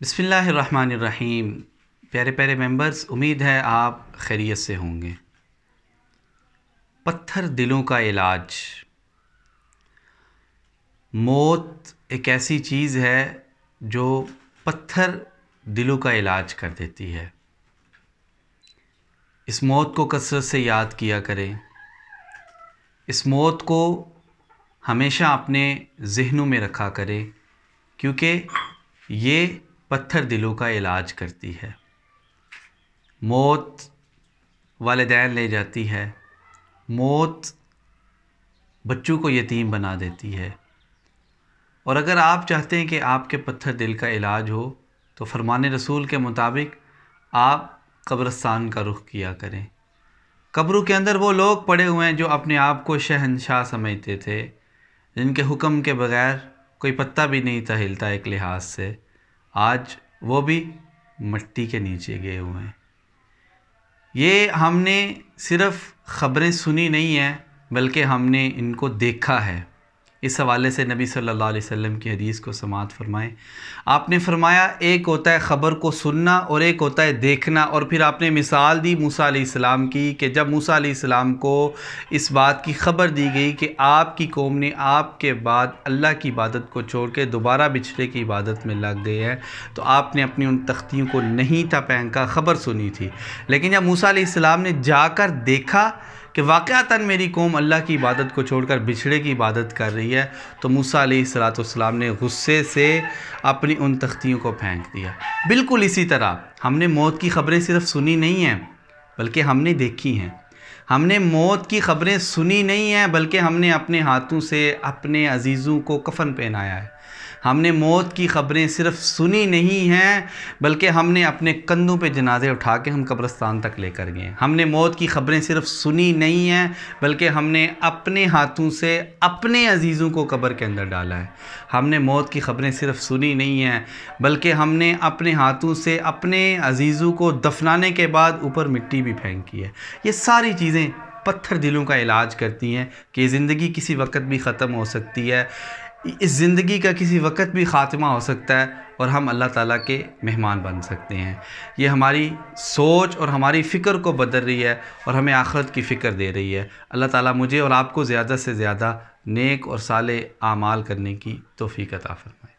بسم اللہ الرحمن الرحیم۔ پیارے پیارے ممبرز، امید ہے آپ خیریت سے ہوں گے۔ پتھر دلوں کا علاج۔ موت ایک ایسی چیز ہے جو پتھر دلوں کا علاج کر دیتی ہے۔ اس موت کو کثرت سے یاد کیا کریں۔ اس موت کو ہمیشہ اپنے ذہنوں میں رکھا کریں، کیونکہ یہ پتھر دلوں کا علاج کرتی ہے۔ موت والدین لے جاتی ہے، موت بچوں کو یتیم بنا دیتی ہے، اور اگر آپ چاہتے ہیں کہ آپ کے پتھر دل کا علاج ہو تو فرمان رسول کے مطابق آپ قبرستان کا رخ کیا کریں۔ قبروں کے اندر وہ لوگ پڑے ہوئے ہیں جو اپنے آپ کو شہنشاہ سمجھتے تھے، جن کے حکم کے بغیر کوئی پتا بھی نہیں تھا ہلتا ایک لحاظ سے، آج وہ بھی مٹی کے نیچے گئے ہوئے ہیں۔ یہ ہم نے صرف خبریں سنی نہیں ہیں، بلکہ ہم نے ان کو دیکھا ہے۔ اس حوالے سے نبی صلی اللہ علیہ وسلم کی حدیث کو سماعت فرمائیں۔ آپ نے فرمایا ایک ہوتا ہے خبر کو سننا اور ایک ہوتا ہے دیکھنا، اور پھر آپ نے مثال دی موسیٰ علیہ السلام کی کہ جب موسیٰ علیہ السلام کو اس بات کی خبر دی گئی کہ آپ کی قوم نے آپ کے بعد اللہ کی عبادت کو چھوڑ کے دوبارہ بچھڑے کی عبادت میں لگ گئے ہیں، تو آپ نے اپنی ان تختیوں کو نہیں تھا پھینکا، خبر سنی تھی۔ لیکن جب موسیٰ علیہ السلام نے جا کر دیکھا کہ واقعتاً میری قوم اللہ کی عبادت کو چھوڑ کر بچھڑے کی عبادت کر رہی ہے، تو موسیٰ علیہ السلام نے غصے سے اپنی ان تختیوں کو پھینک دیا۔ بالکل اسی طرح ہم نے موت کی خبریں صرف سنی نہیں ہیں بلکہ ہم نے دیکھی ہیں۔ ہم نے موت کی خبریں سنی نہیں ہیں بلکہ ہم نے اپنے ہاتھوں سے اپنے عزیزوں کو کفن پہنایا ہے۔ ہم نے موت کی خبریں صرف سنی نہیں ہیں بلکہ ہم نے اپنے کندھوں پہ جنازے اٹھا کے ہم قبرستان تک لے کر گئے ہیں۔ ہم نے موت کی خبریں صرف سنی نہیں ہیں بلکہ ہم نے اپنے ہاتھوں سے اپنے عزیزوں کو قبر کے اندر ڈالا ہے۔ ہم نے موت کی خبریں صرف سنی نہیں ہیں بلکہ ہم نے اپنے ہاتھوں سے اپنے عزیزوں کو دفنانے کے بعد اوپر مٹی بھی پھینکی ہے۔ یہ ساری چیزیں پتھر دلوں کا علاج کرتی ہیں کہ زندگی کسی وقت بھی ختم ہو سکتی ہے، اس زندگی کا کسی وقت بھی خاتمہ ہو سکتا ہے، اور ہم اللہ تعالیٰ کے مہمان بن سکتے ہیں۔ یہ ہماری سوچ اور ہماری فکر کو بدل رہی ہے اور ہمیں آخرت کی فکر دے رہی ہے۔ اللہ تعالیٰ مجھے اور آپ کو زیادہ سے زیادہ نیک اور صالح اعمال کرنے کی توفیق عطا فرمائے۔